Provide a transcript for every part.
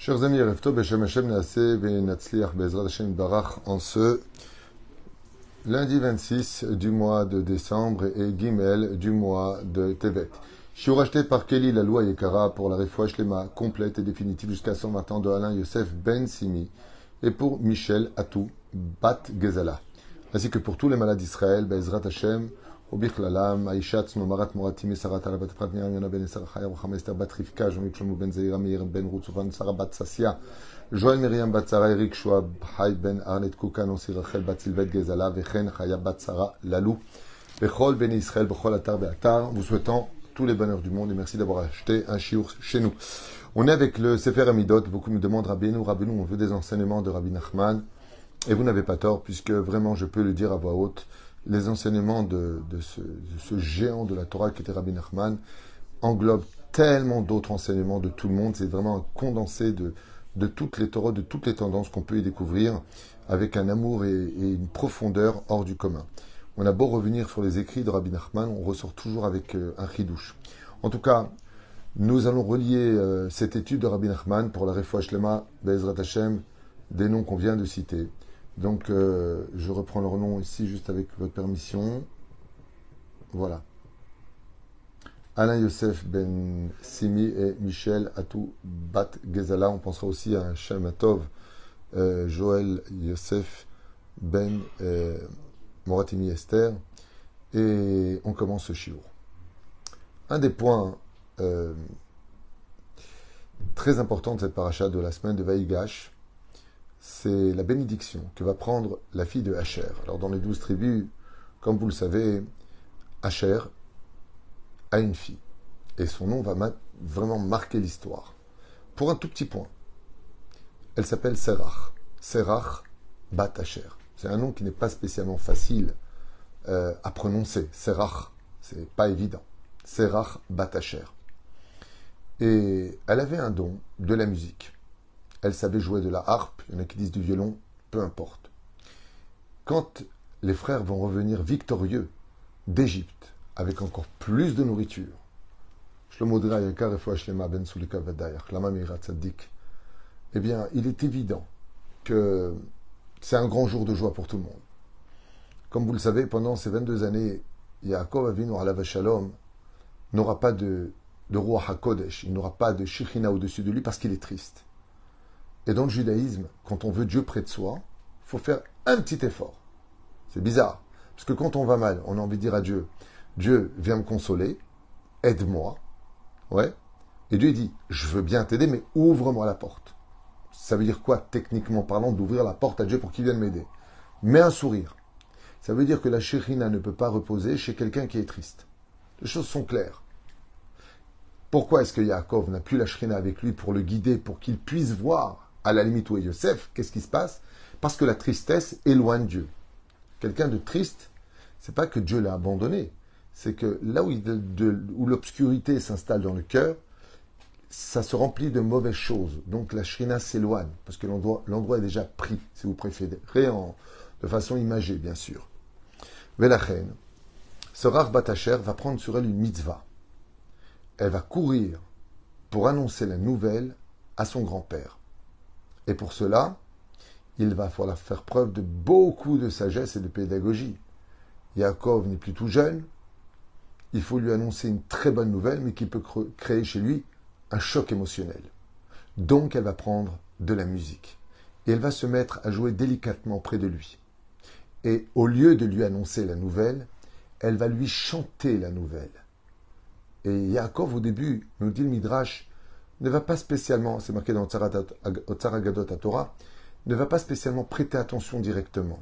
Chers amis, Erev Tov, Beshem Hashem Naaseh Ve'Natzliach Be'ezrat Hashem Barach en ce lundi 26 du mois de décembre et Gimel du mois de Tevet. Je suis racheté par Kelly la loi Yekara pour la Refouach Lema complète et définitive jusqu'à 120 ans de Alain Yosef Ben Simi et pour Michel Atou Bat Gezala, ainsi que pour tous les malades d'Israël, Be'ezrat Hashem, ובכללם, האישה עצמו, מרת מורתימי, שרת על בת פרת נירם, יונה בן עשר חיה וחמי אסתר בת רבקה, ז'ומית שלמה בן זעירה, מאיר בן רות צופן, שרה בת ססיה, ז'ואל מרים בת שרה, אריק שועה, חי בן ארנט קוקה, נוסי רחל בת סילבט גזלה, וכן חיה בת שרה ללו, בכל בני ישראל, בכל אתר באתר, vous souhaitant tous les bonheurs du monde et merci d'avoir acheté un chiour chez nous. On est avec le Sefer Amidot, beaucoup me demandent Rabbeinu, on veut des enseignements de Rabbi Nachman, et vous n'avez pas tort, puisque vraiment je peux le dire à voix haute, les enseignements de ce géant de la Torah qui était Rabbi Nachman englobent tellement d'autres enseignements de tout le monde. C'est vraiment un condensé de toutes les Torahs, de toutes les tendances qu'on peut y découvrir avec un amour et une profondeur hors du commun. On a beau revenir sur les écrits de Rabbi Nachman, on ressort toujours avec un chidouche. En tout cas, nous allons relier cette étude de Rabbi Nachman pour la Refouach Lema, Be'ezrat Hashem, des noms qu'on vient de citer. Donc, je reprends leur nom ici, juste avec votre permission. Voilà. Alain Yosef Ben Simi et Michel Atou Bat Gezala. On pensera aussi à Shem Atov, Joël Yosef Ben Moratimi Esther. Et on commence ce shiur. Un des points très importants de cette paracha de la semaine de Vaïgash, c'est la bénédiction que va prendre la fille de Asher. Alors dans les 12 tribus, comme vous le savez, Asher a une fille. Et son nom va vraiment marquer l'histoire. Pour un tout petit point, elle s'appelle Serach. Serach Bat Asher. C'est un nom qui n'est pas spécialement facile à prononcer. Serach, c'est pas évident. Serach Bat Asher. Et elle avait un don de la musique. Elle savait jouer de la harpe, il y en a qui disent du violon, peu importe. Quand les frères vont revenir victorieux d'Égypte, avec encore plus de nourriture, eh bien, il est évident que c'est un grand jour de joie pour tout le monde. Comme vous le savez, pendant ces 22 années, Yaakov Avinu alav shalom n'aura pas de Ruach HaKodesh, il n'aura pas de Shekhinah au-dessus de lui parce qu'il est triste. Et dans le judaïsme, quand on veut Dieu près de soi, il faut faire un petit effort. C'est bizarre. Parce que quand on va mal, on a envie de dire à Dieu, Dieu, viens me consoler, aide-moi. Ouais. Et Dieu dit, je veux bien t'aider, mais ouvre-moi la porte. Ça veut dire quoi, techniquement parlant, d'ouvrir la porte à Dieu pour qu'il vienne m'aider? Mets un sourire. Ça veut dire que la Shekhinah ne peut pas reposer chez quelqu'un qui est triste. Les choses sont claires. Pourquoi est-ce que Yaakov n'a plus la Shekhinah avec lui pour le guider, pour qu'il puisse voir à la limite où est Yosef, qu'est-ce qui se passe? Parce que la tristesse éloigne Dieu. Quelqu'un de triste, c'est pas que Dieu l'a abandonné, c'est que là où l'obscurité s'installe dans le cœur, ça se remplit de mauvaises choses. Donc la shrina s'éloigne, parce que l'endroit est déjà pris, si vous préférez, de façon imagée, bien sûr. Velachen, Serach Bat Asher va prendre sur elle une mitzvah. Elle va courir pour annoncer la nouvelle à son grand-père. Et pour cela, il va falloir faire preuve de beaucoup de sagesse et de pédagogie. Yaakov n'est plus tout jeune. Il faut lui annoncer une très bonne nouvelle, mais qui peut créer chez lui un choc émotionnel. Donc, elle va prendre de la musique. Et elle va se mettre à jouer délicatement près de lui. Et au lieu de lui annoncer la nouvelle, elle va lui chanter la nouvelle. Et Yaakov, au début, nous dit le Midrash, ne va pas spécialement, c'est marqué dans Otsar Agadot à Torah, ne va pas spécialement prêter attention directement.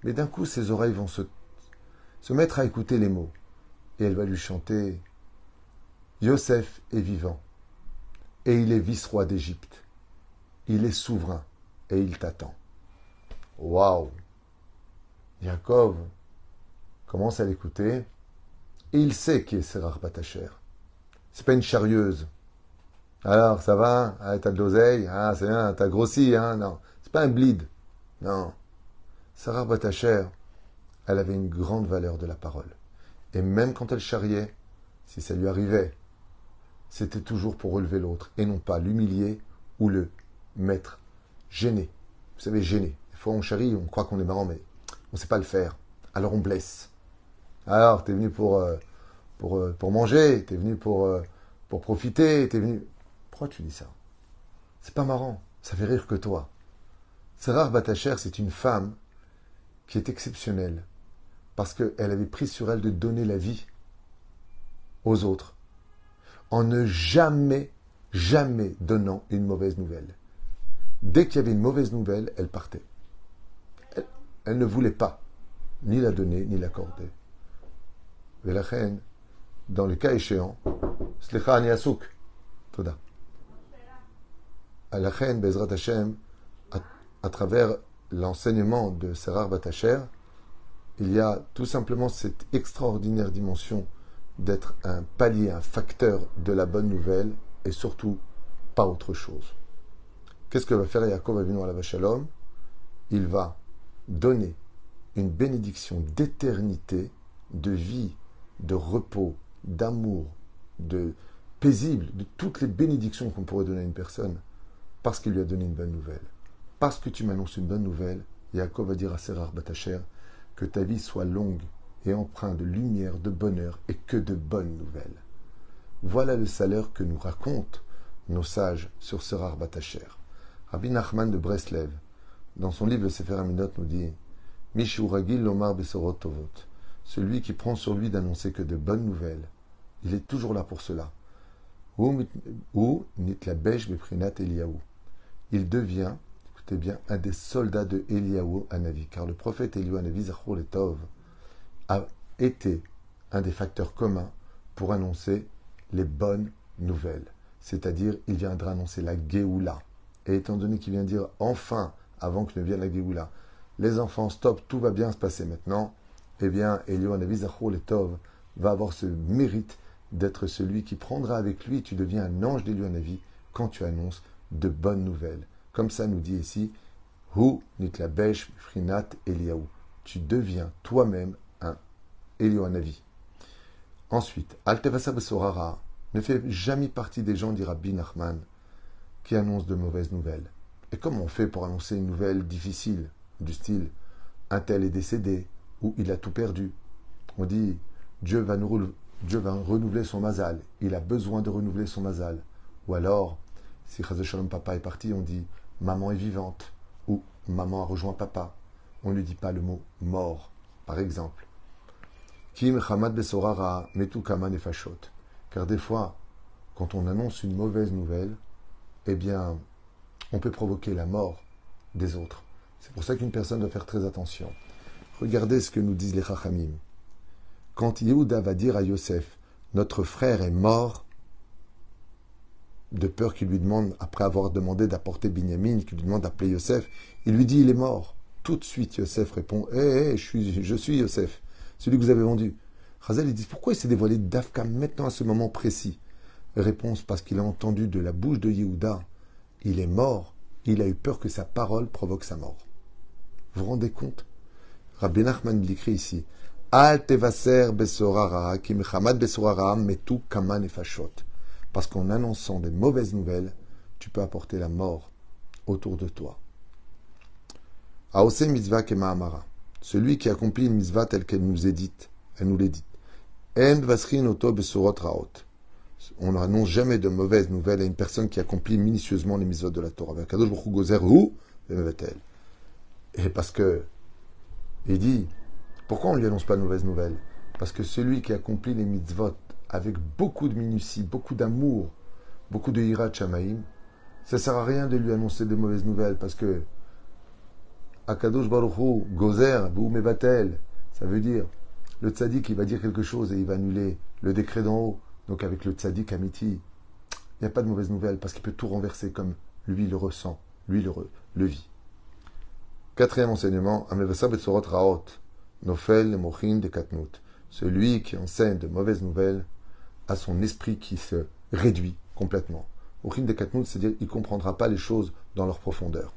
Mais d'un coup, ses oreilles vont se mettre à écouter les mots. Et elle va lui chanter « Yosef est vivant, et il est vice-roi d'Égypte. Il est souverain, et il t'attend. » Waouh! Yaakov commence à l'écouter, et il sait qui est Serach Bat Asher. C'est pas une charrieuse. Alors, ça va? Ah, t'as de l'oseille? Ah, c'est bien, t'as grossi, hein? Non, c'est pas un bleed. Non. Serach Bat Asher, elle avait une grande valeur de la parole. Et même quand elle charriait, si ça lui arrivait, c'était toujours pour relever l'autre, et non pas l'humilier ou le mettre, gêner. Vous savez, gêner. Des fois, on charrie, on croit qu'on est marrant, mais on ne sait pas le faire. Alors, on blesse. Alors, tu es venu pour manger, tu es venu pour profiter, tu es venu... Pourquoi tu dis ça? C'est pas marrant. Ça fait rire que toi. Sérar Batacher, c'est une femme qui est exceptionnelle parce qu'elle avait pris sur elle de donner la vie aux autres en ne jamais donnant une mauvaise nouvelle. Dès qu'il y avait une mauvaise nouvelle, elle partait. Elle ne voulait pas ni la donner, ni l'accorder. Et la reine, dans le cas échéant, Slicha ani asuk. Toda. La reine, Bezrat Hashem, à travers l'enseignement de Sérar Batacher, il y a tout simplement cette extraordinaire dimension d'être un palier, un facteur de la bonne nouvelle et surtout pas autre chose. Qu'est-ce que va faire Yaakov Avinu alav shalom? Il va donner une bénédiction d'éternité, de vie, de repos, d'amour, de paisible, de toutes les bénédictions qu'on pourrait donner à une personne parce qu'il lui a donné une bonne nouvelle. Parce que tu m'annonces une bonne nouvelle, Yaakov va dire à Sérar Batacher que ta vie soit longue et empreinte de lumière, de bonheur et que de bonnes nouvelles. Voilà le salaire que nous racontent nos sages sur Sérar Batacher. Rabbi Nachman de Breslev, dans son livre le Sefer Aminot, nous dit Mishu Ragil Lomar Besorot Tovot. Celui qui prend sur lui d'annoncer que de bonnes nouvelles, il est toujours là pour cela. Ou Nitlabesh Beprinat Eliyahu. Il devient, écoutez bien, un des soldats de Eliyahu Hanavi, car le prophète Eliyahu Hanavi, Zachor Letov, a été un des facteurs communs pour annoncer les bonnes nouvelles. C'est-à-dire, il viendra annoncer la Géoula. Et étant donné qu'il vient dire enfin, avant que ne vienne la Géoula, les enfants, stop, tout va bien se passer maintenant, eh bien, Eliyahu Hanavi, Zachor Letov, va avoir ce mérite d'être celui qui prendra avec lui, tu deviens un ange d'Eliyahu Hanavi quand tu annonces de bonnes nouvelles. Comme ça nous dit ici, Hu nitlabesh frinat Eliyahu. Tu deviens toi-même un Eliyahu Hanavi. Ensuite, Al tevasa besorara, ne fait jamais partie des gens, dit Rabbi Nachman, qui annoncent de mauvaises nouvelles. Et comment on fait pour annoncer une nouvelle difficile, du style, un tel est décédé, ou il a tout perdu? On dit, Dieu va renouveler son mazal, il a besoin de renouveler son mazal. Ou alors, si Chaz Shalom papa est parti, on dit maman est vivante ou maman a rejoint papa. On ne dit pas le mot mort, par exemple. Kim Hamad Besorara Metu Kama Nefashot. Car des fois, quand on annonce une mauvaise nouvelle, eh bien, on peut provoquer la mort des autres. C'est pour ça qu'une personne doit faire très attention. Regardez ce que nous disent les Chachamim. Quand Yehuda va dire à Yosef, notre frère est mort, de peur qu'il lui demande, après avoir demandé d'apporter Binyamin, qu'il lui demande d'appeler Yosef, il lui dit il est mort. Tout de suite, Yosef répond je suis Yosef, celui que vous avez vendu. Chazal, il dit pourquoi il s'est dévoilé d'Afka maintenant à ce moment précis? Réponse parce qu'il a entendu de la bouche de Yehuda, il est mort, il a eu peur que sa parole provoque sa mort. Vous vous rendez compte? Rabbi Nachman l'écrit ici Al tevaser besorara ki mechamad besorara metu kama nefashot. Parce qu'en annonçant des mauvaises nouvelles, tu peux apporter la mort autour de toi. Aose mitzvah kema amara. Celui qui accomplit une mitzvah telle qu'elle nous est dite, elle nous l'est dite. En vasrin oto besorot raot. On n'annonce jamais de mauvaises nouvelles à une personne qui accomplit minutieusement les mitzvot de la Torah. Et parce que, il dit, pourquoi on ne lui annonce pas de mauvaises nouvelles? Parce que celui qui accomplit les mitzvot avec beaucoup de minutie, beaucoup d'amour, beaucoup de hirat shamaim, ça ne sert à rien de lui annoncer de mauvaises nouvelles, parce que Akadosh Baruch Hu, Gozer, Bou Mevatel, ça veut dire, le tzaddik, il va dire quelque chose et il va annuler le décret d'en haut. Donc avec le tzaddik Amiti, il n'y a pas de mauvaises nouvelles, parce qu'il peut tout renverser comme lui le ressent, lui le vit. Quatrième enseignement, Amevasa Betsorot Raot, Nofel Mochin de Katnout. Celui qui enseigne de mauvaises nouvelles a son esprit qui se réduit complètement. Mochin de Katnout, c'est-à-dire qu'il ne comprendra pas les choses dans leur profondeur.